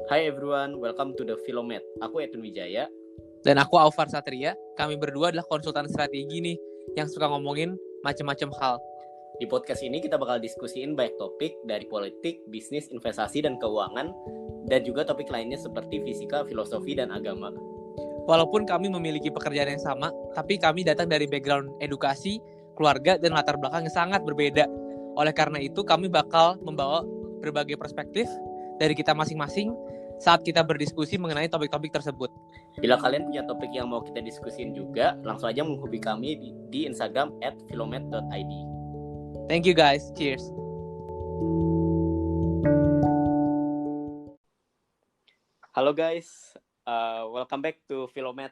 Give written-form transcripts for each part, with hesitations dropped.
Hi everyone, welcome to the Philomet. Aku Edwin Wijaya. Dan aku Aufar Satria. Kami berdua adalah konsultan strategi nih yang suka ngomongin macam-macam hal. Di podcast ini kita bakal diskusiin banyak topik dari politik, bisnis, investasi, dan keuangan, dan juga topik lainnya seperti fisika, filosofi, dan agama. Walaupun kami memiliki pekerjaan yang sama, tapi kami datang dari background edukasi, keluarga, dan latar belakang yang sangat berbeda. Oleh karena itu, kami bakal membawa berbagai perspektif dari kita masing-masing saat kita berdiskusi mengenai topik-topik tersebut. Bila kalian punya topik yang mau kita diskusin juga, langsung aja menghubungi kami di Instagram @philomet.id. Thank you guys. Cheers. Halo guys, welcome back to Philomet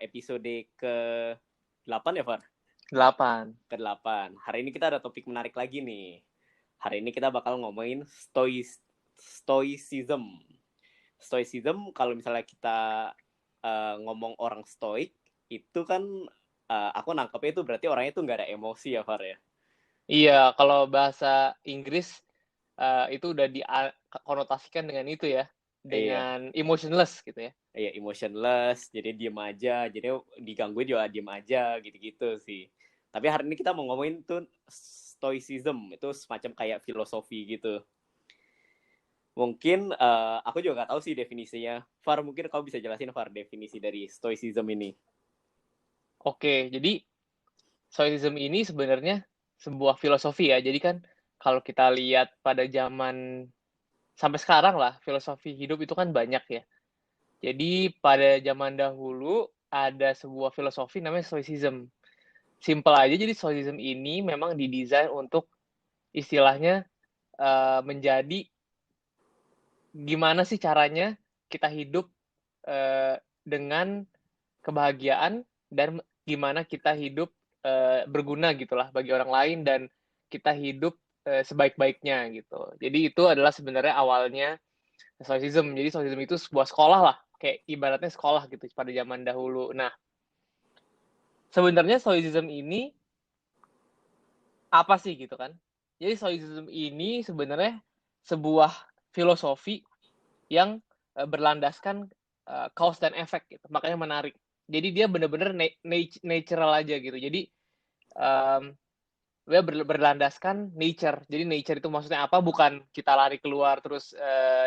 episode ke-8 ya, Far? 8. Ke-8. Hari ini kita ada topik menarik lagi nih. Hari ini kita bakal ngomongin stoicism. Stoicism, kalau misalnya kita ngomong orang stoik, itu kan aku nangkepnya itu berarti orangnya itu nggak ada emosi ya, Far ya? Iya, kalau bahasa Inggris itu udah dikonotasikan dengan itu ya, dengan emotionless gitu ya. Iya, emotionless, jadi diem aja, jadi digangguin juga diem aja, gitu-gitu sih. Tapi hari ini kita mau ngomongin tuh stoicism, itu semacam kayak filosofi gitu. Mungkin aku juga nggak tahu sih definisinya. Far, mungkin kamu bisa jelasin, Far, definisi dari stoicism ini. Oke, jadi stoicism ini sebenarnya sebuah filosofi ya. Jadi kan kalau kita lihat pada zaman sampai sekarang lah, filosofi hidup itu kan banyak ya. Jadi pada zaman dahulu ada sebuah filosofi namanya stoicism. Simple aja, jadi stoicism ini memang didesain untuk istilahnya menjadi gimana sih caranya kita hidup dengan kebahagiaan dan gimana kita hidup berguna gitulah bagi orang lain dan kita hidup sebaik-baiknya gitu. Jadi itu adalah sebenarnya awalnya stoicism. Jadi stoicism itu sebuah sekolah lah, kayak ibaratnya sekolah gitu pada zaman dahulu. Nah, sebenarnya stoicism ini apa sih gitu kan? Jadi stoicism ini sebenarnya sebuah filosofi yang berlandaskan cause dan efek gitu. Makanya menarik. Jadi dia benar-benar natural aja gitu. Jadi dia berlandaskan nature. Jadi nature itu maksudnya apa? Bukan kita lari keluar terus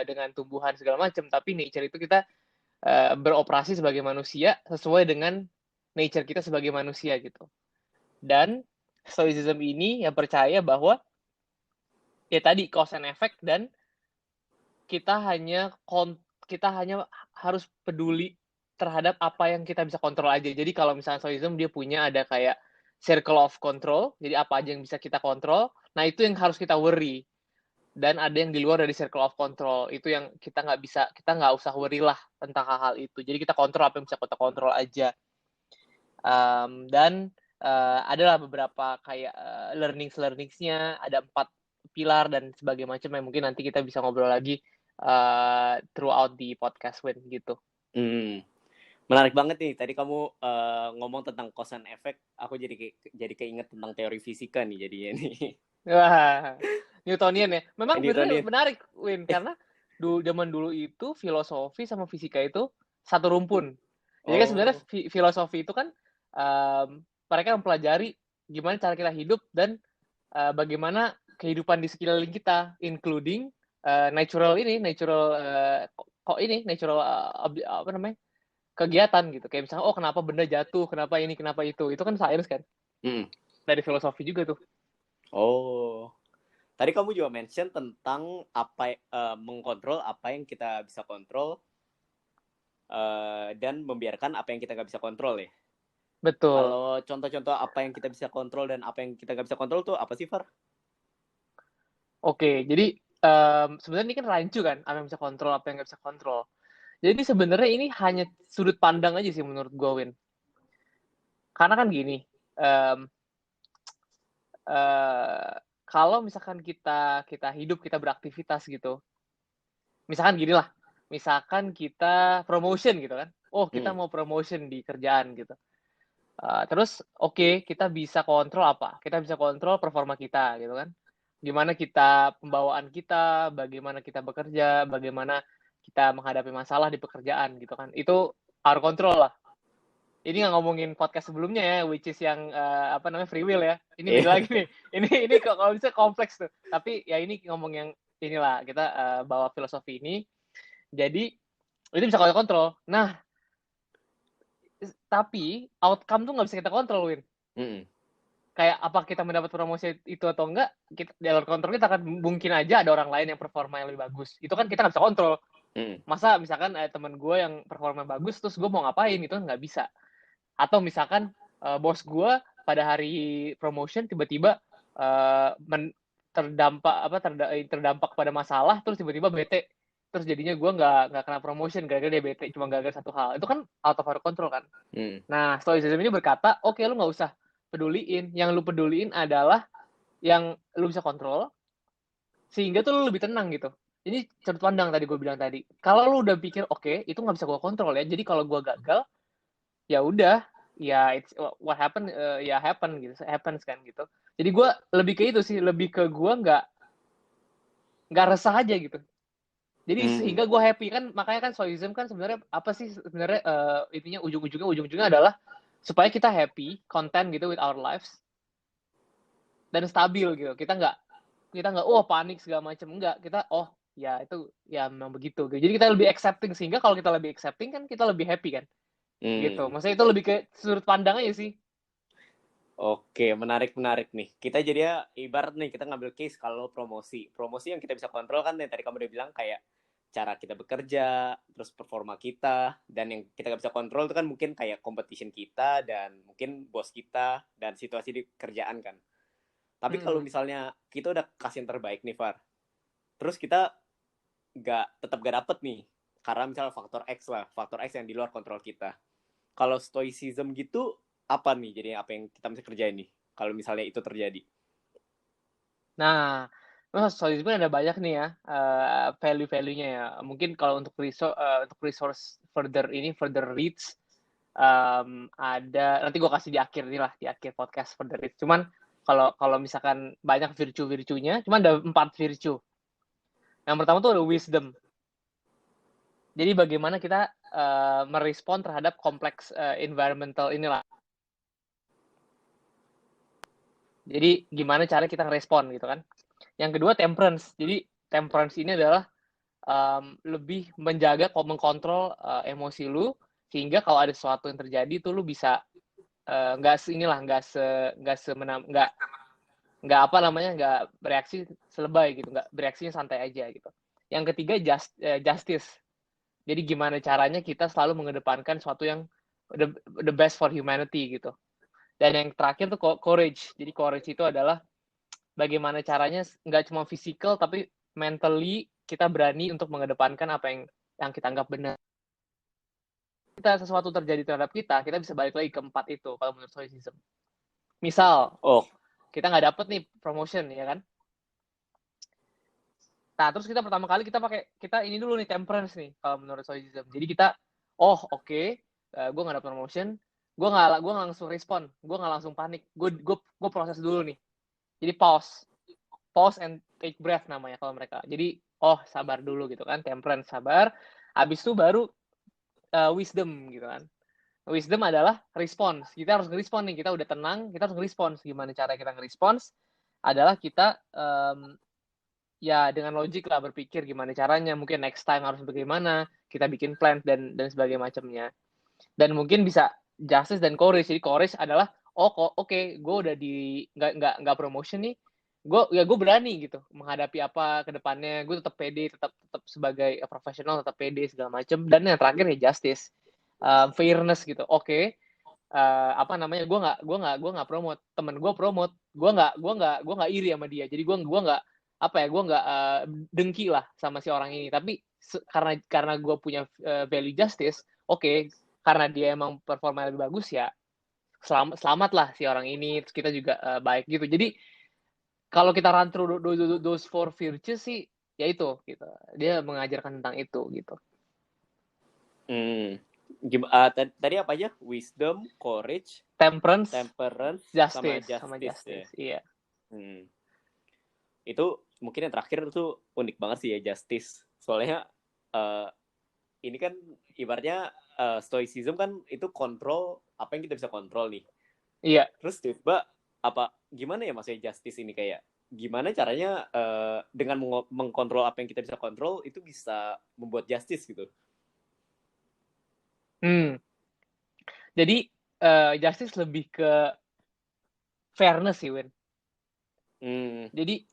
dengan tumbuhan segala macam, tapi nature itu kita beroperasi sebagai manusia sesuai dengan nature kita sebagai manusia gitu. Dan stoicism ini yang percaya bahwa ya tadi cause and effect, dan kita hanya harus peduli terhadap apa yang kita bisa kontrol aja. Jadi kalau misalnya stoicism dia punya ada kayak circle of control, jadi apa aja yang bisa kita kontrol, nah itu yang harus kita worry. Dan ada yang di luar dari circle of control, itu yang kita nggak usah worry lah tentang hal-hal itu. Jadi kita kontrol apa yang bisa kita kontrol aja. Dan adalah beberapa kayak learningsnya, ada 4 pilar dan sebagainya macam yang mungkin nanti kita bisa ngobrol lagi throughout di podcast Win gitu. Menarik banget nih. Tadi kamu ngomong tentang cause and effect, aku jadi keinget tentang teori fisika nih jadinya nih. Wah, Newtonian ya. Memang Newtonian. menarik Win, karena zaman dulu itu filosofi sama fisika itu satu rumpun. Jadi kan sebenarnya filosofi itu kan mereka mempelajari gimana cara kita hidup dan bagaimana kehidupan di sekeliling kita, including natural apa namanya, kegiatan gitu. Kayak misalnya, kenapa benda jatuh, kenapa ini, kenapa itu kan sains kan. Dari filosofi juga tuh. Tadi kamu juga mention tentang mengkontrol apa yang kita bisa kontrol dan membiarkan apa yang kita nggak bisa kontrol ya. Betul. Kalau contoh-contoh apa yang kita bisa kontrol dan apa yang kita nggak bisa kontrol tuh apa sih, Far? Oke, jadi sebenarnya ini kan rancu kan, apa yang bisa kontrol, apa yang nggak bisa kontrol. Jadi sebenarnya ini hanya sudut pandang aja sih menurut gue, Win. Karena kan gini, kalau misalkan kita hidup, kita beraktivitas gitu, misalkan gini lah, misalkan kita promotion gitu kan, kita mau promotion di kerjaan gitu. Terus kita bisa kontrol apa? Kita bisa kontrol performa kita gitu kan. Gimana kita, pembawaan kita, bagaimana kita bekerja, bagaimana kita menghadapi masalah di pekerjaan gitu kan. Itu our control lah. Ini nggak ngomongin podcast sebelumnya ya, which is yang free will ya. Ini beda lagi nih. Ini kalau bisa kompleks tuh. Tapi ya ini ngomong yang inilah kita bawa filosofi ini. Jadi itu bisa kita kontrol. Nah, tapi outcome tuh nggak bisa kita kontrol, Win. Kayak apa kita mendapat promosi itu atau enggak, kita di luar kontrol kita akan mungkin aja ada orang lain yang performa yang lebih bagus. Itu kan kita nggak bisa kontrol. Masa misalkan teman gue yang performa bagus, terus gue mau ngapain, itu kan nggak bisa. Atau misalkan bos gue pada hari promotion tiba-tiba terdampak pada masalah, terus tiba-tiba bete, terus jadinya gue nggak kena promotion gara-gara dia bete, cuma gara-gara satu hal. Itu kan out of our control kan. Nah, stoicism ini berkata, oke, lu nggak usah peduliin, yang lu peduliin adalah yang lu bisa kontrol, sehingga tuh lu lebih tenang gitu. Ini sudut pandang tadi gue bilang tadi. Kalau lu udah pikir, oke, itu nggak bisa gue kontrol ya, jadi kalau gue gagal, ya udah, ya it's what happen, ya happen gitu, happens kan gitu. Jadi gue lebih ke itu sih, lebih ke gue nggak resah aja gitu. Jadi sehingga gue happy kan, makanya kan stoicism kan sebenarnya apa sih sebenarnya intinya ujung-ujungnya adalah supaya kita happy, content gitu with our lives, dan stabil gitu. Kita nggak panik segala macam, enggak, kita ya itu ya memang begitu gitu. Jadi kita lebih accepting, sehingga kalau kita lebih accepting kan kita lebih happy kan. Gitu. Maksudnya itu lebih ke sudut pandang aja sih. Oke, menarik nih. Kita jadinya ibarat nih, kita ngambil case kalau promosi yang kita bisa kontrol kan yang tadi kamu udah bilang, kayak cara kita bekerja, terus performa kita, dan yang kita nggak bisa kontrol itu kan mungkin kayak competition kita dan mungkin bos kita dan situasi di kerjaan kan. Tapi kalau misalnya kita udah kasih yang terbaik nih, Far, terus kita tetap gak dapet nih, karena misalnya faktor X yang di luar kontrol kita. Kalau stoicism gitu, apa nih jadi apa yang kita mesti kerjain nih kalau misalnya itu terjadi? Nah, stoicism ada banyak nih ya value-value-nya ya. Mungkin kalau untuk resource further reads, ada, nanti gue kasih di akhir podcast further reads. Cuman kalau misalkan banyak virtue-nya, cuman ada 4 virtue. Yang pertama tuh ada wisdom. Jadi bagaimana kita merespon terhadap kompleks environmental inilah. Jadi gimana cara kita ngerespon gitu kan. Yang kedua temperance. Jadi temperance ini adalah lebih menjaga, mengkontrol emosi lu, sehingga kalau ada sesuatu yang terjadi tuh lu bisa nggak bereaksi selebay gitu, nggak bereaksinya santai aja gitu. Yang ketiga justice. Jadi gimana caranya kita selalu mengedepankan sesuatu yang the best for humanity gitu. Dan yang terakhir tuh courage. Jadi courage itu adalah bagaimana caranya nggak cuma physical tapi mentally kita berani untuk mengedepankan apa yang kita anggap benar. Kita sesuatu terjadi terhadap kita bisa balik lagi ke 4 itu kalau menurut stoicism. Misal, kita nggak dapet nih promotion ya kan. Nah, terus kita pertama kali kita ini dulu nih temperance nih kalau menurut stoicism. Jadi kita gue nggak dapet promotion, gue nggak langsung respon, gue nggak langsung panik, gue proses dulu nih. Jadi pause and take breath namanya kalau mereka. Jadi sabar dulu gitu kan, temperance, sabar. Habis itu baru wisdom gitu kan. Wisdom adalah response. Kita harus nge-respond nih, kita udah tenang, kita harus nge-respons. Gimana cara kita nge-respons? Adalah kita ya dengan logik lah berpikir gimana caranya, mungkin next time harus bagaimana, kita bikin plan dan sebagainya macamnya. Dan mungkin bisa justice dan courage. Jadi courage adalah gue udah di nggak promotion nih, gue berani gitu menghadapi apa ke depannya, gue tetap pede, tetap sebagai profesional, tetap pede segala macam. Dan yang terakhir ya justice, fairness gitu. gue nggak promote, temen gue promote, gue nggak iri sama dia, jadi gue nggak dengki lah sama si orang ini, tapi karena gue punya value justice, karena dia emang performa lebih bagus ya selamat lah si orang ini, terus kita juga baik gitu. Jadi kalau kita run through those 4 virtues sih ya itu gitu, dia mengajarkan tentang itu gitu. Tadi apa aja? Wisdom, courage, temperance, justice. Sama justice. Iya. Itu mungkin yang terakhir tuh unik banget sih ya, justice. Soalnya eh, ini kan ibaratnya stoicism kan itu kontrol apa yang kita bisa kontrol nih. Iya. Terus tiba apa gimana ya maksudnya justice ini kayak gimana caranya dengan mengkontrol apa yang kita bisa kontrol itu bisa membuat justice gitu. Jadi justice lebih ke fairness sih, Win. Jadi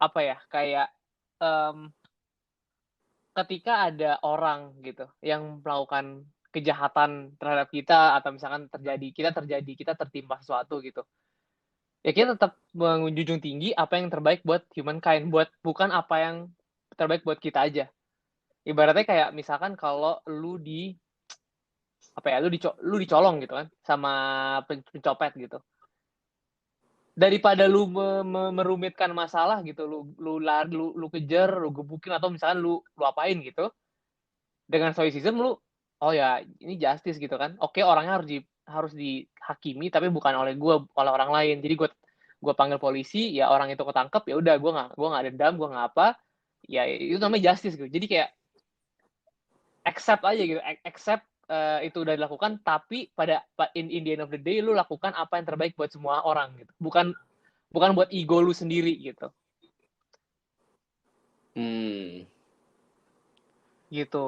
apa ya, kayak ketika ada orang gitu yang melakukan kejahatan terhadap kita, atau misalkan kita tertimpa sesuatu gitu, ya kita tetap menjunjung tinggi apa yang terbaik buat humankind, bukan apa yang terbaik buat kita aja. Ibaratnya kayak misalkan kalau lu dicolong gitu kan sama pencopet gitu, daripada lu merumitkan masalah gitu, lu kejar, lu gebukin, atau misalkan lu apain gitu, dengan stoicism lu, oh ya ini justice gitu kan, oke, orangnya harus dihakimi tapi bukan oleh orang lain. Jadi gue panggil polisi, ya orang itu ketangkep, ya udah gue nggak dendam, gue nggak apa, ya itu namanya justice gitu. Jadi kayak accept aja gitu, accept itu udah dilakukan, tapi in the end of the day lu lakukan apa yang terbaik buat semua orang gitu, bukan buat ego lu sendiri gitu. Gitu.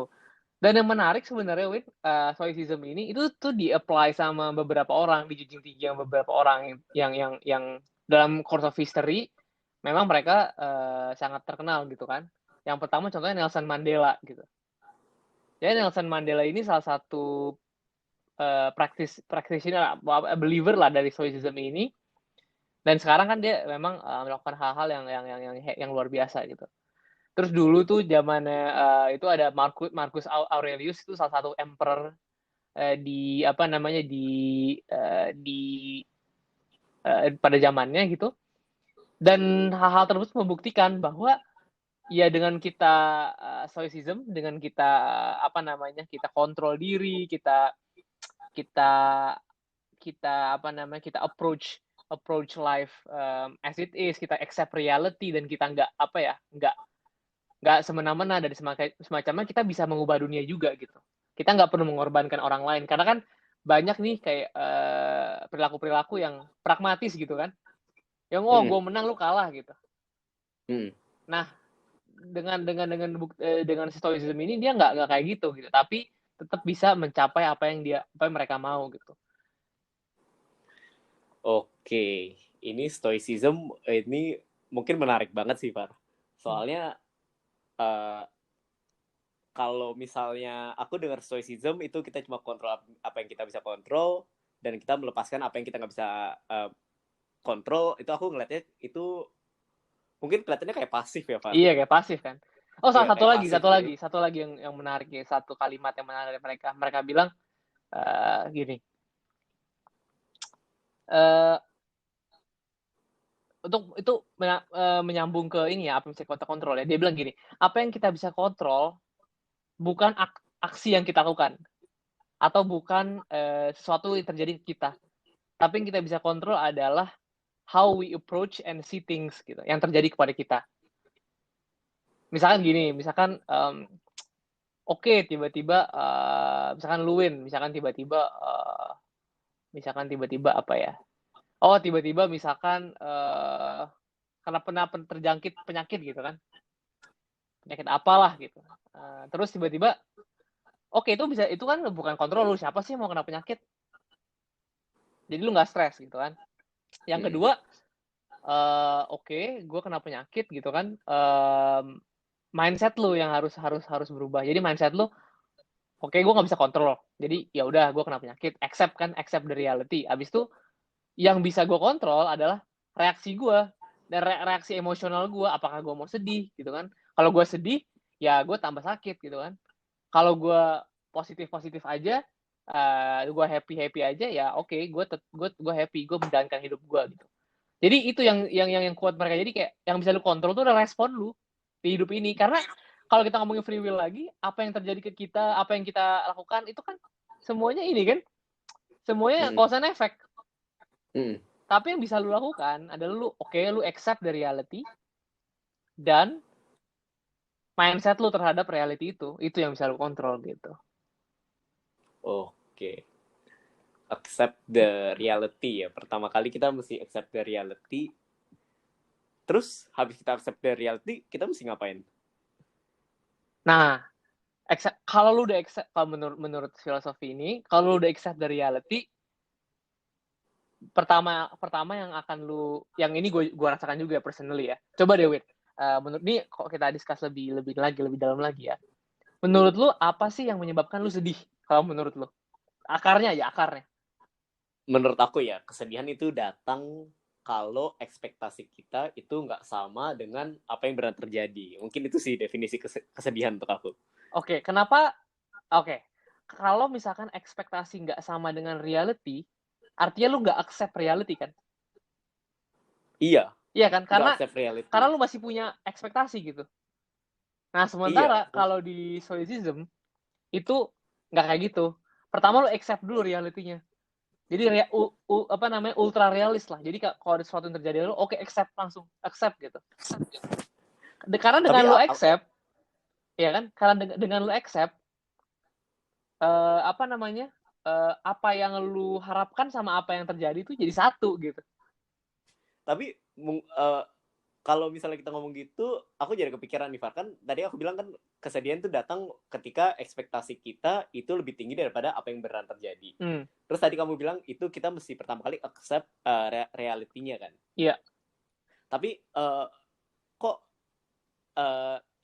Dan yang menarik sebenarnya, Win, stoicism ini itu tuh di-apply sama beberapa orang, dijunjung tinggi yang beberapa orang yang dalam course of history memang mereka sangat terkenal gitu kan. Yang pertama contohnya Nelson Mandela gitu. Jadi Nelson Mandela ini salah satu practitioner, believer lah dari stoicism ini. Dan sekarang kan dia memang melakukan hal-hal yang luar biasa gitu. Terus dulu tuh zamannya itu ada Marcus Aurelius, itu salah satu emperor di apa namanya pada zamannya gitu. Dan hal-hal tersebut membuktikan bahwa ya dengan kita stoicism, dengan kita apa namanya, kita kontrol diri, kita apa namanya, kita approach life as it is, kita accept reality, dan kita nggak semena-mena dari semacamnya, kita bisa mengubah dunia juga gitu. Kita nggak perlu mengorbankan orang lain, karena kan banyak nih kayak perilaku-perilaku yang pragmatis gitu kan, yang gue menang lu kalah gitu. Nah, dengan stoicism ini dia nggak kayak gitu, tapi tetap bisa mencapai apa yang mereka mau gitu. Oke, ini stoicism ini mungkin menarik banget sih, Far. Soalnya kalau misalnya aku dengar stoicism itu kita cuma kontrol apa yang kita bisa kontrol, dan kita melepaskan apa yang kita nggak bisa kontrol. Itu aku ngeliatnya itu mungkin kelihatannya kayak pasif ya, Far. Iya, kayak pasif kan. Oh, Iya, satu lagi yang menarik ya, satu kalimat yang menarik mereka bilang gini. Untuk itu menyambung ke ini ya, apa yang bisa kita kontrol ya. Dia bilang gini, apa yang kita bisa kontrol bukan aksi yang kita lakukan, atau bukan sesuatu yang terjadi ke kita, tapi yang kita bisa kontrol adalah how we approach and see things gitu, yang terjadi kepada kita. Misalkan gini, oke, tiba-tiba misalkan Luwin, misalkan tiba-tiba apa ya? Oh, tiba-tiba misalkan karena pernah terjangkit penyakit gitu kan, penyakit apalah gitu. Terus tiba-tiba, oke, itu kan bukan kontrol lu, siapa sih mau kena penyakit? Jadi lu nggak stres gitu kan. Yang kedua, oke, gue kena penyakit gitu kan. Mindset lu yang harus berubah. Jadi mindset lu, oke, gue nggak bisa kontrol. Jadi ya udah, gue kena penyakit, accept the reality. Abis itu yang bisa gue kontrol adalah reaksi gue dan reaksi emosional gue. Apakah gue mau sedih gitu kan? Kalau gue sedih, ya gue tambah sakit gitu kan. Kalau gue positif aja, gue happy aja, ya oke, gue happy, gue menjalankan hidup gue gitu. Jadi itu yang kuat mereka. Jadi kayak yang bisa lu kontrol tuh adalah respon lu di hidup ini. Karena kalau kita ngomongin free will lagi, apa yang terjadi ke kita, apa yang kita lakukan, itu kan semuanya ini kan, semuanya cause and effect. Tapi yang bisa lu lakukan adalah lu accept the reality, dan mindset lu terhadap reality itu yang bisa lu kontrol gitu. Oke. Accept the reality ya. Pertama kali kita mesti accept the reality. Terus habis kita accept the reality, kita mesti ngapain? Nah, kalau lu udah accept, kalau menurut filosofi ini, kalau lu udah accept the reality, pertama yang akan yang ini gue rasakan juga personally ya. Coba deh, Wit. Menurut ini kok kita discuss lebih dalam lagi ya. Menurut lu apa sih yang menyebabkan lu sedih? Kalau menurut lu, akarnya. Menurut aku ya, kesedihan itu datang kalau ekspektasi kita itu nggak sama dengan apa yang benar terjadi. Mungkin itu sih definisi kesedihan untuk aku. Oke, kenapa? Oke, kalau misalkan ekspektasi nggak sama dengan reality, artinya lu nggak accept reality kan? Iya, Iya kan? nggak Karena accept reality. lu masih punya ekspektasi gitu. Nah, Iya, sementara kalau di Stoicism itu nggak kayak gitu. Pertama lu accept dulu realitinya. Jadi apa namanya, ultra realis lah. Jadi kalau ada sesuatu yang terjadi lu, oke, accept langsung, accept gitu. Karena dengan tapi lu accept, ya kan? Karena dengan lu accept, apa namanya, apa yang lu harapkan sama apa yang terjadi itu jadi satu gitu. tapi kalau misalnya kita ngomong gitu, aku jadi kepikiran nih, Far. Kan tadi aku bilang kan kesedihan itu datang ketika ekspektasi kita itu lebih tinggi daripada apa yang beneran terjadi. Terus tadi kamu bilang itu kita mesti pertama kali accept reality-nya kan. Iya. Tapi kok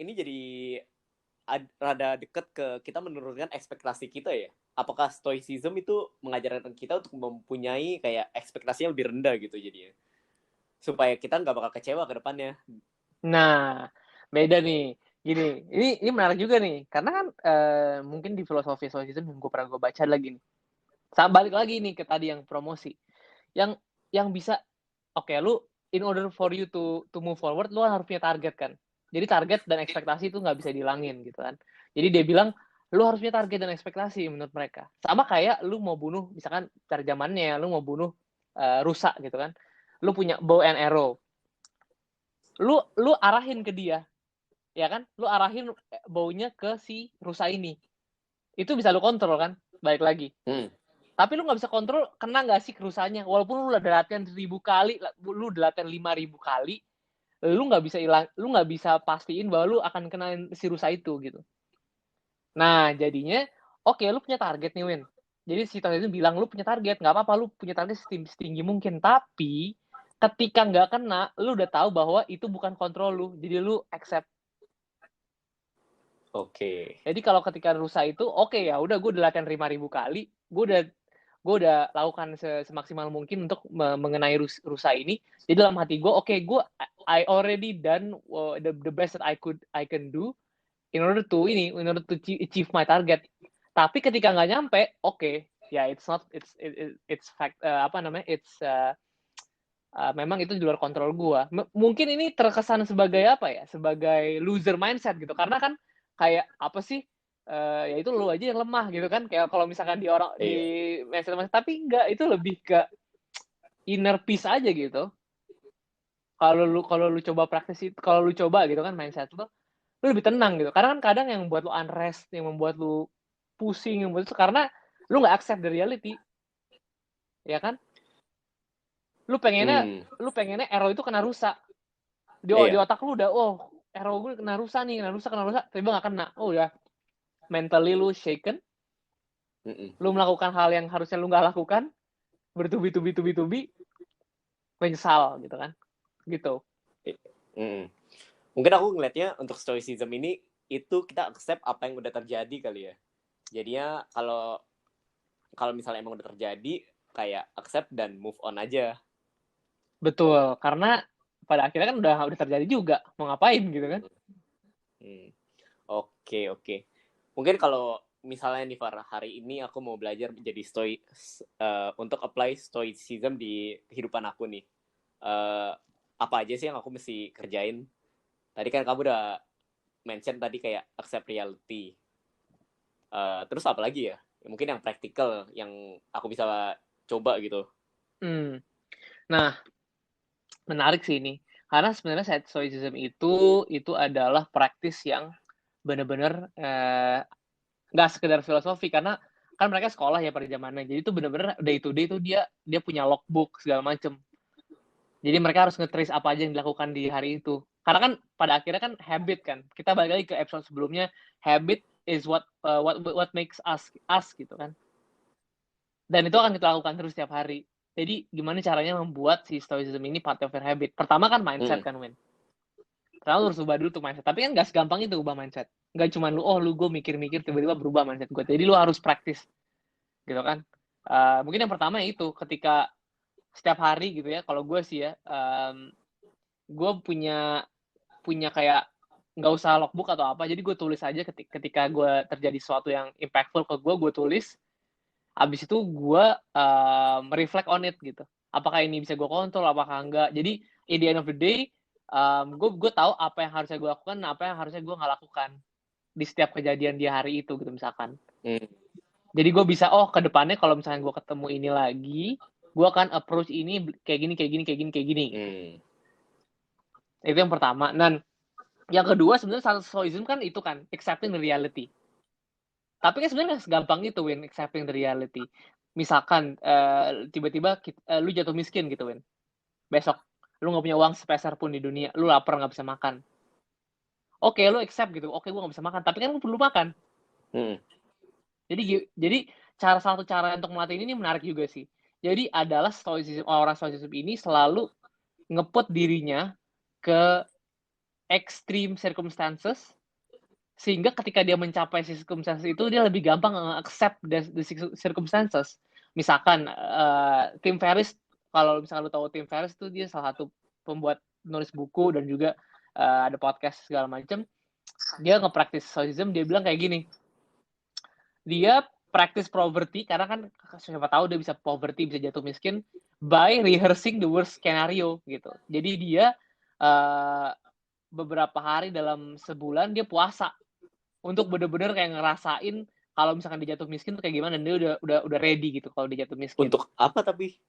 ini jadi rada deket ke kita menurunkan ekspektasi kita ya. Apakah stoicism itu mengajarkan kita untuk mempunyai kayak ekspektasi yang lebih rendah gitu jadinya, supaya kita nggak bakal kecewa ke depannya. Nah, beda nih. Gini, ini menarik juga nih. Karena kan mungkin di filosofi stoicism yang gue pernah baca lagi nih. Balik lagi nih ke tadi yang promosi. Yang bisa, oke, lu in order for you to move forward, lu harus punya target kan. Jadi target dan ekspektasi itu nggak bisa dihilangin gitu kan. Jadi dia bilang, lu harus punya target dan ekspektasi menurut mereka. Sama kayak lu mau bunuh, misalkan cari zamannya, lu mau bunuh rusa gitu kan. Lu punya bow and arrow. Lu arahin ke dia, ya kan? Lu arahin baunya ke si rusa ini. Itu bisa lu kontrol kan? Balik lagi. Tapi lu nggak bisa kontrol kena nggak sih kerusanya. Walaupun lu udah latihan 1000 kali, lu udah latihan 5000 kali, lu nggak bisa pastiin bahwa lu akan kena si rusa itu gitu. Nah, jadinya oke, lu punya target nih, Win. Jadi si target itu bilang lu punya target, nggak apa-apa, lu punya target setinggi mungkin. Tapi ketika nggak kena, lu udah tahu bahwa itu bukan kontrol lu. Jadi lu accept. Oke. Jadi kalau ketika rusa itu, oke, ya udah, gue udah latihan 5000 kali, gue udah lakukan semaksimal mungkin untuk mengenai rusa ini. Jadi dalam hati gue, oke, I already done the best that I can do in order to achieve my target. Tapi ketika nggak nyampe, oke, ya it's fact, apa namanya, memang itu di luar kontrol gue. Mungkin ini terkesan sebagai apa ya, sebagai loser mindset gitu. Karena kan kayak apa sih, ya itu lu aja yang lemah gitu kan. Kayak kalau misalkan di mindset, tapi enggak, itu lebih ke inner peace aja gitu. Kalau lu coba praktis itu, kalau lu coba gitu kan mindset lu lebih tenang gitu. Karena kan kadang yang membuat lu unrest, yang membuat lu pusing, yang membuat itu karena lu nggak accept the reality, ya kan? Lu pengennya arrow itu kena rusak. Di otak lu udah, arrow gue kena rusak, tapi nggak kena. Udah mentally lu shaken, lu melakukan hal yang harusnya lu nggak lakukan, bertubi-tubi, menyesal gitu kan, gitu. Mungkin aku ngelihatnya untuk stoicism ini itu kita accept apa yang udah terjadi kali ya. Jadinya kalau misalnya emang udah terjadi, kayak accept dan move on aja. Betul, karena pada akhirnya kan udah terjadi juga, mau ngapain gitu kan. Oke. Mungkin kalau misalnya nih Farah, hari ini aku mau belajar menjadi untuk apply stoicism di kehidupan aku nih. Apa aja sih yang aku mesti kerjain? Tadi kan kamu udah mention tadi kayak accept reality. Terus apa lagi ya? Mungkin yang praktikal yang aku bisa coba gitu. Nah, menarik sih ini. Karena sebenarnya stoicism itu adalah praktis yang bener-bener nggak sekedar filosofi, karena kan mereka sekolah ya pada zamannya, jadi itu bener-bener day to day itu dia punya logbook segala macem. Jadi mereka harus nge-trace apa aja yang dilakukan di hari itu. Karena kan pada akhirnya kan habit kan. Kita balik lagi ke episode sebelumnya, habit is what makes us gitu kan. Dan itu akan kita lakukan terus setiap hari. Jadi gimana caranya membuat si stoicism ini part of your habit? Pertama kan mindset kan, Win. Pertama lu harus ubah dulu tuh mindset. Tapi kan gak segampang itu ubah mindset. Gak cuma lu gue mikir-mikir tiba-tiba berubah mindset gue. Jadi lu harus praktis gitu kan. Mungkin yang pertama itu ketika setiap hari gitu ya, kalau gue sih ya, gue punya kayak nggak usah logbook atau apa, jadi gue tulis aja ketika gue terjadi sesuatu yang impactful ke gue tulis. Abis itu gue reflect on it gitu, apakah ini bisa gue kontrol apakah enggak. Jadi in the end of the day, gue tahu apa yang harusnya gue lakukan, apa yang harusnya gue nggak lakukan di setiap kejadian di hari itu gitu misalkan. Jadi gue bisa ke depannya kalau misalnya gue ketemu ini lagi, gue akan approach ini kayak gini. Itu yang pertama. Dan yang kedua sebenarnya stoicism kan itu kan accepting the reality. Tapi kan sebenarnya nggak segampang itu, Win, accepting the reality. Misalkan tiba-tiba lu jatuh miskin gitu, Win. Besok lu nggak punya uang sepeser pun di dunia, lu lapar nggak bisa makan. Oke, lu accept gitu. Oke, gue nggak bisa makan, tapi kan lu perlu makan. Jadi salah satu cara untuk melatih ini menarik juga sih. Jadi adalah orang stoicism ini selalu ngeput dirinya ke extreme circumstances, sehingga ketika dia mencapai circumstances itu dia lebih gampang accept the circumstances. Misalkan Tim Ferriss, kalau misalkan lu tahu Tim Ferriss itu dia salah satu pembuat nulis buku dan juga ada podcast segala macam. Dia nge-practice stoicism, dia bilang kayak gini. Dia practice poverty karena kan siapa tahu dia bisa poverty, bisa jatuh miskin by rehearsing the worst scenario gitu. Jadi dia beberapa hari dalam sebulan dia puasa untuk bener-bener kayak ngerasain kalau misalkan dia jatuh miskin tuh kayak gimana, dan dia udah ready gitu kalau dia jatuh miskin. Untuk apa tapi?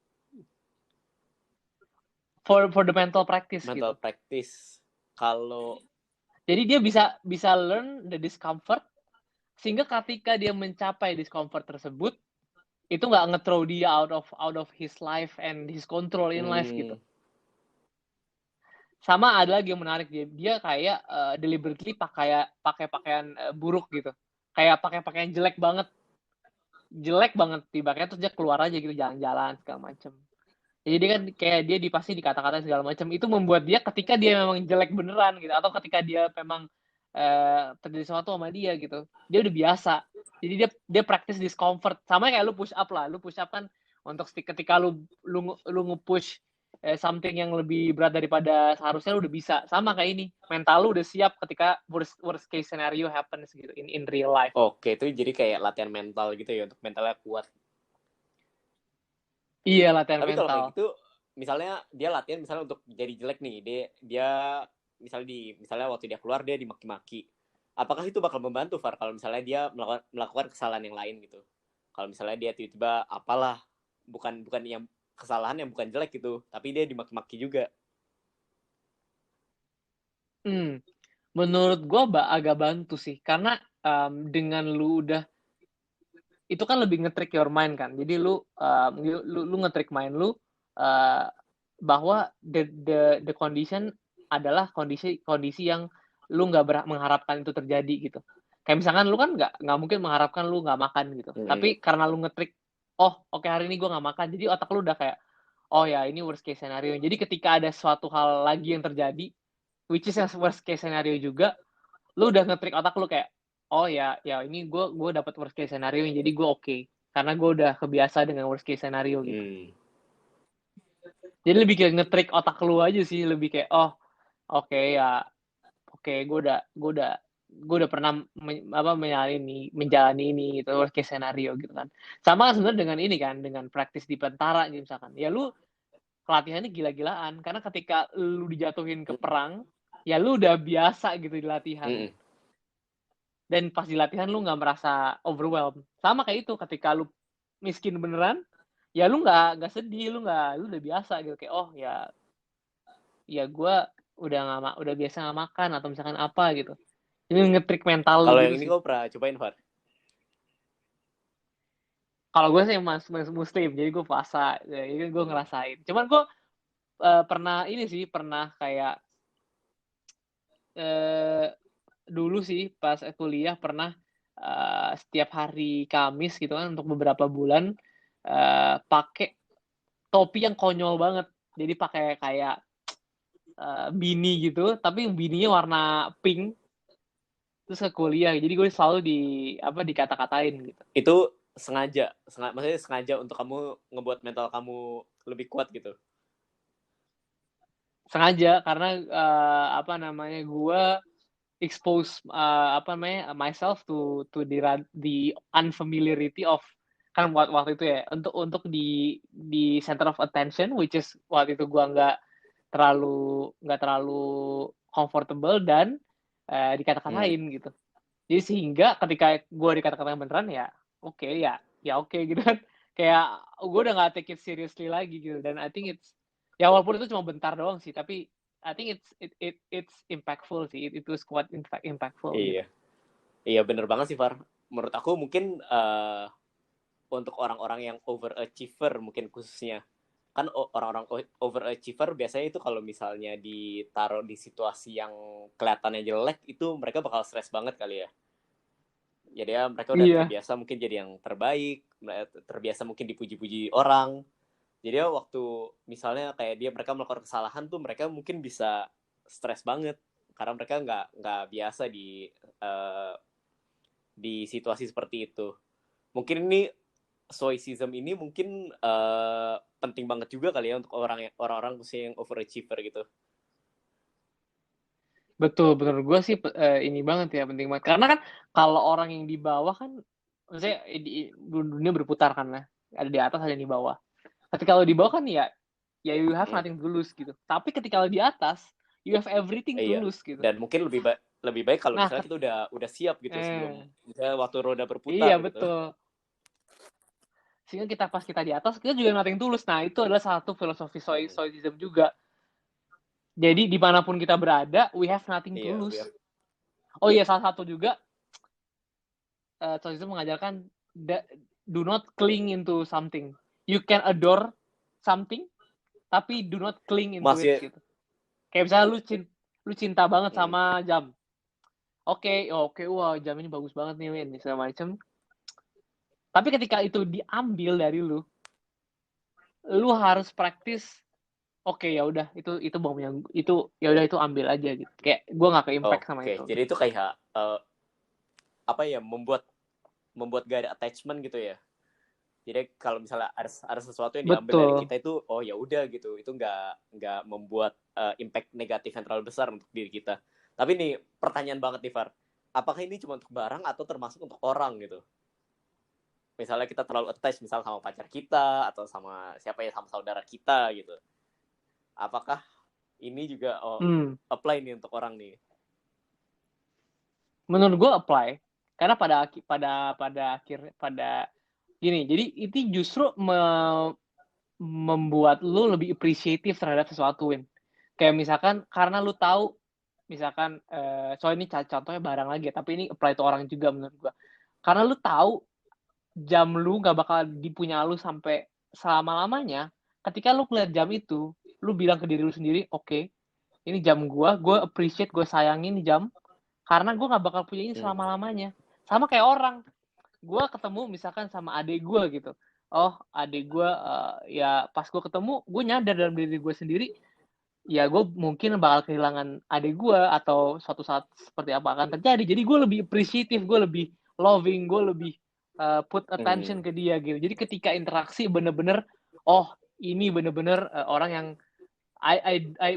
For the mental practice mental gitu. Practice. Kalau jadi dia bisa learn the discomfort, sehingga ketika dia mencapai discomfort tersebut itu nggak nge-throw dia out of his life and his control in life gitu. Sama ada lagi yang menarik, dia kayak deliberately pakai pakaian buruk gitu, kayak pakai pakaian jelek banget tiba-tiba terus dia keluar aja gitu jalan-jalan segala macem. Jadi dia kan kayak dia pasti dikata-kata segala macam, itu membuat dia ketika dia memang jelek beneran gitu, atau ketika dia memang terjadi sesuatu sama dia gitu, dia udah biasa. Jadi dia practice discomfort, sama kayak lu push up lah. Lu push up kan untuk ketika lu nge-push something yang lebih berat daripada seharusnya, lu udah bisa. Sama kayak ini, mental lu udah siap ketika worst case scenario happens gitu in real life. Oke, itu jadi kayak latihan mental gitu ya, untuk mentalnya kuat. Iya, latihan Tapi mental. kalau kayak gitu, misalnya dia latihan misalnya untuk jadi jelek nih, dia misalnya waktu dia keluar dia dimaki-maki. Apakah itu bakal membantu, Far, kalau misalnya dia melakukan kesalahan yang lain gitu? Kalau misalnya dia tiba-tiba apalah, bukan yang kesalahan yang bukan jelek gitu, tapi dia dimaki-maki juga. Menurut gue agak bantu sih, karena dengan lu udah itu kan lebih nge-trick your mind kan. Jadi lu nge-trick mind lu bahwa the condition adalah kondisi yang lu nggak mengharapkan itu terjadi gitu. Kayak misalkan lu kan nggak mungkin mengharapkan lu nggak makan gitu. Tapi karena lu nge-trick, oke, hari ini gue nggak makan, jadi otak lu udah kayak, oh ya ini worst case scenario. Jadi ketika ada suatu hal lagi yang terjadi, which is yang worst case scenario juga, lu udah nge-trick otak lu kayak, oh ya ini gue dapat worst case scenario, jadi gue oke, karena gue udah kebiasa dengan worst case scenario gitu. Jadi lebih kayak nge-trick otak lu aja sih, lebih kayak gue udah pernah menjalani ini gitu, worst case scenario gitu kan. Sama kan sebenarnya dengan ini kan, dengan praktis di tentara gitu misalkan. Ya lu latihannya gila-gilaan, karena ketika lu dijatuhin ke perang, ya lu udah biasa gitu di latihan. Dan pas di latihan lu nggak merasa overwhelmed. Sama kayak itu, ketika lu miskin beneran, ya lu nggak sedih, lu udah biasa gitu, kayak ya gue udah biasa nggak makan atau misalkan apa gitu. Ini nge-trick mental lu Kalau gitu yang ini sih. kau pernah cobain, Far? Kalau gue sih muslim, jadi gue puasa, jadi gue ngerasain. Cuman gue pernah ini sih, pernah kayak eh, dulu sih pas kuliah pernah setiap hari Kamis gitu kan untuk beberapa bulan pakai topi yang konyol banget. Jadi pakai kayak beanie gitu, tapi bininya warna pink terus ke kuliah. Jadi gue selalu dikata-katain gitu. Itu maksudnya sengaja untuk kamu ngebuat mental kamu lebih kuat gitu. Sengaja karena apa namanya gue expose apa namanya myself to the unfamiliarity of kan waktu itu ya untuk di center of attention which is waktu itu gua nggak terlalu comfortable dan Hmm. dikata-katain gitu. Jadi sehingga ketika gua dikata-katain beneran ya oke ya oke gitu kan. Kayak gua udah nggak take it seriously lagi gitu dan I think ya walaupun itu cuma bentar doang sih tapi I think it's impactful sih. It was quite impactful gitu. Iya. Iya bener banget sih, Far. Menurut aku mungkin untuk orang-orang yang overachiever mungkin khususnya. Kan orang-orang overachiever biasanya itu kalau misalnya ditaruh di situasi yang kelihatannya jelek itu mereka bakal stres banget kali ya. Jadi ya mereka udah Iya, terbiasa mungkin jadi yang terbaik, terbiasa mungkin dipuji-puji orang. Jadi ya waktu misalnya kayak mereka melakukan kesalahan tuh mereka mungkin bisa stres banget karena mereka nggak biasa uh, di situasi seperti itu. Mungkin ini stoicism ini mungkin penting banget juga kali ya untuk orang-orang yang overachiever gitu. betul. Menurut gue sih ini banget ya penting banget. Karena kan kalau orang yang di bawah kan, maksudnya dunia berputar kan lah. Ada di atas, ada di bawah. Ketika lo di bawah kan ya you have Hmm. nothing to lose gitu. Tapi ketika lo di atas, you have everything to Iya. lose gitu. Dan mungkin lebih baik kalau Nah, misalnya kita udah siap gitu sebelum eh, misalnya waktu roda iya berputar gitu. betul. Sehingga pas kita di atas, kita juga nothing to lose. Nah, itu adalah satu filosofi Hmm. stoicism juga. Jadi dimanapun kita berada, we have nothing to Iya, lose. Oh iya, salah satu juga Stoicism mengajarkan do not cling into something. You can adore something, tapi do not cling into it masih gitu. Kayak misalnya lu cinta banget hmm. sama jam. Oke, wah jam ini bagus banget nih, Win, segala macem. Tapi ketika itu diambil dari lu harus praktis. Oke, ya udah itu bomnya itu ya udah itu ambil aja gitu. Kayak gue nggak ke impact sama Oke, itu. jadi itu kayak apa ya membuat gak ada attachment gitu ya. Jadi kalau misalnya ada sesuatu yang diambil dari Betul, kita itu oh ya udah gitu, itu nggak membuat impact negatif yang terlalu besar untuk diri kita. Tapi nih pertanyaan banget nih Far, apakah ini cuma untuk barang atau termasuk untuk orang gitu? Misalnya kita terlalu attach misal sama pacar kita atau sama siapa ya sama saudara kita gitu. Apakah ini juga apply nih untuk orang nih? menurut gue apply karena pada gini. Jadi itu justru membuat lu lebih appreciative terhadap sesuatu, Win. Kayak misalkan karena lu tahu misalkan soal ini contohnya barang lagi ya, tapi ini apply to orang juga menurut gua. Karena lu tahu jam lu nggak bakal dipunya lu sampai selama-lamanya. Ketika lu ngeliat jam itu, lu bilang ke diri lu sendiri, oke, ini jam gue appreciate, gue sayangin jam, karena gue nggak bakal punya ini Hmm. selama-lamanya. Sama kayak orang, gue ketemu misalkan sama adik gue gitu. Oh, adik gue ya pas gue ketemu, gue nyadar dalam diri gue sendiri, ya gue mungkin bakal kehilangan adik gue atau suatu saat seperti apa akan terjadi. Jadi gue lebih appreciative, gue lebih loving, gue lebih put Hmm. attention ke dia gitu. Jadi ketika interaksi bener-bener, oh ini bener-bener orang yang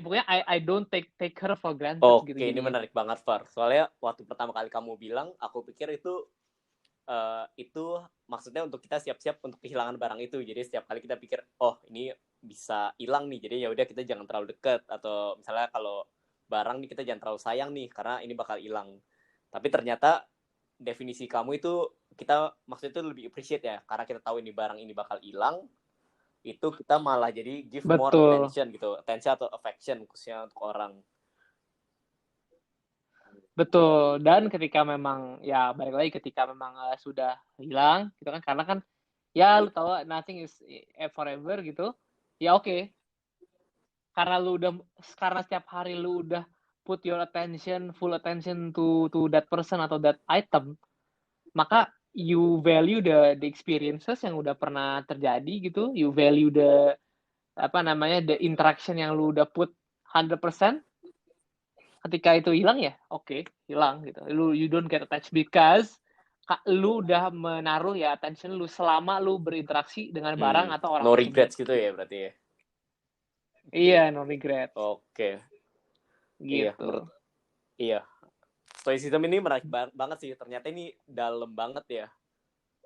pokoknya I don't take her for granted gitu Oke, ini jadinya. menarik banget Far. Soalnya waktu pertama kali kamu bilang, aku pikir itu maksudnya untuk kita siap-siap untuk kehilangan barang itu. Jadi setiap kali kita pikir, oh ini bisa hilang nih, jadi ya udah kita jangan terlalu dekat. Atau misalnya kalau barang nih kita jangan terlalu sayang nih karena ini bakal hilang. Tapi ternyata definisi kamu itu kita maksudnya itu lebih appreciate ya, karena kita tahu ini barang ini bakal hilang, itu kita malah jadi give more Betul. attention gitu, attention atau affection khususnya untuk orang. Betul. Dan ketika memang ya balik lagi ketika memang sudah hilang gitu kan, karena kan ya lu tahu nothing is forever gitu. Ya oke, karena setiap hari lu udah put your attention, full attention to that person atau that item, maka you value the experiences yang udah pernah terjadi gitu, you value the the interaction yang lu udah put 100%. Ketika itu hilang ya oke, hilang gitu. You don't get attached because lu udah menaruh ya attention lu selama lu berinteraksi dengan barang atau orang No tersebut. regrets gitu ya berarti ya. Iya, no regrets. Oke. Gitu. Iya. Stoicism ini menarik banget sih. Ternyata ini dalam banget ya.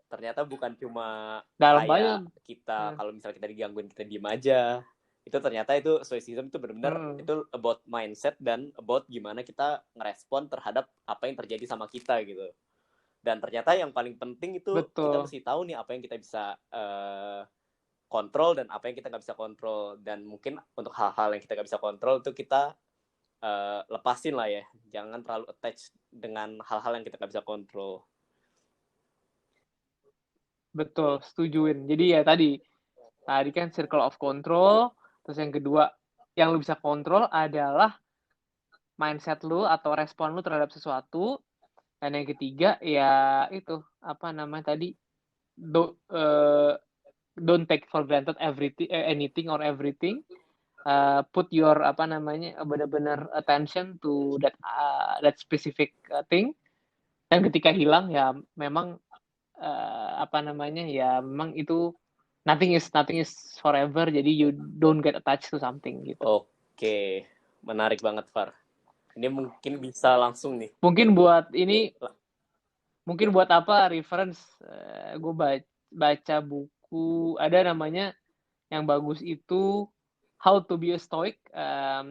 Ternyata bukan cuma Dalam kayak banget. kita kalau misalnya kita digangguin kita diem aja. Itu ternyata itu stoicism itu benar-benar itu about mindset dan about gimana kita ngerespon terhadap apa yang terjadi sama kita gitu. Dan ternyata yang paling penting itu kita mesti tahu nih apa yang kita bisa kontrol dan apa yang kita nggak bisa kontrol. Dan mungkin untuk hal-hal yang kita nggak bisa kontrol itu kita lepasin lah ya. Jangan terlalu attach dengan hal-hal yang kita nggak bisa kontrol. Betul, setujuin. Jadi ya tadi kan circle of control. Terus yang kedua, yang lu bisa kontrol adalah mindset lu atau respon lu terhadap sesuatu. Dan yang ketiga ya itu tadi don't take for granted anything or everything. Put your benar-benar attention to that specific thing. Dan ketika hilang ya memang ya memang itu nothing is forever, jadi you don't get attached to something gitu. Oke, menarik banget Far. Ini mungkin bisa langsung nih. Mungkin buat reference, gue baca buku ada namanya yang bagus itu How to be a Stoic,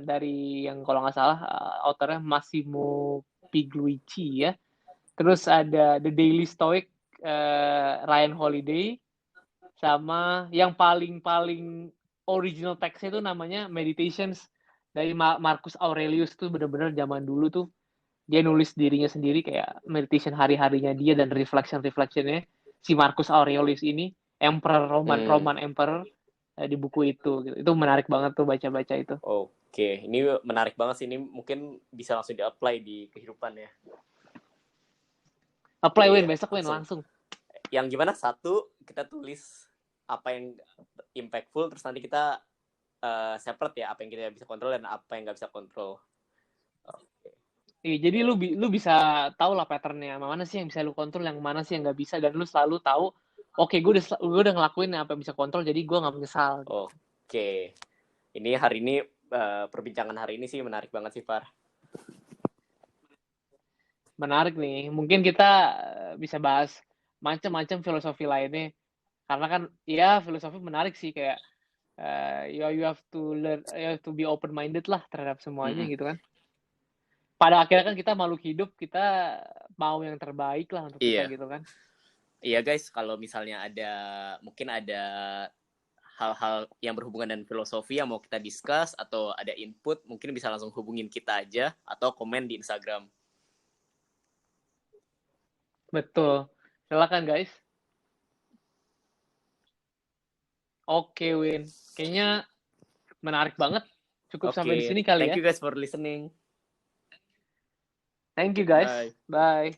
dari yang kalau nggak salah autornya Massimo Pigliucci ya. Terus ada The Daily Stoic, Ryan Holiday, sama yang paling original teksnya itu namanya Meditations dari Marcus Aurelius. Tuh bener-bener zaman dulu tuh dia nulis dirinya sendiri kayak meditation hari-harinya dia dan reflectionnya si Marcus Aurelius ini, Roman Emperor, di buku itu gitu. Itu menarik banget tuh baca-baca itu. Oke, ini menarik banget sih. Ini mungkin bisa langsung di-apply di kehidupan ya. Apply Win, besok Win langsung. Yang gimana? Satu, kita tulis apa yang impactful, terus nanti kita separate ya, apa yang kita bisa kontrol dan apa yang nggak bisa kontrol. Jadi lu bisa tahu lah patternnya, mana sih yang bisa lu kontrol, yang mana sih yang nggak bisa, dan lu selalu tahu, oke, gue udah ngelakuin apa yang bisa kontrol, jadi gue nggak menyesal. Oke. Ini hari ini perbincangan hari ini sih menarik banget sih, Far. Menarik nih. Mungkin kita bisa bahas macam-macam filosofi lainnya. Karena kan ya filosofi menarik sih, kayak you have to learn, you have to be open minded lah terhadap semuanya gitu kan. Pada akhirnya kan kita makhluk hidup, kita mau yang terbaik lah untuk kita gitu kan. Iya guys, kalau misalnya mungkin ada hal-hal yang berhubungan dengan filosofi yang mau kita discuss atau ada input, mungkin bisa langsung hubungin kita aja atau komen di Instagram. Betul. Silakan guys. Oke Win, kayaknya menarik banget. Cukup sampai di sini kali ya. Thank you guys for listening. Thank you guys. Bye.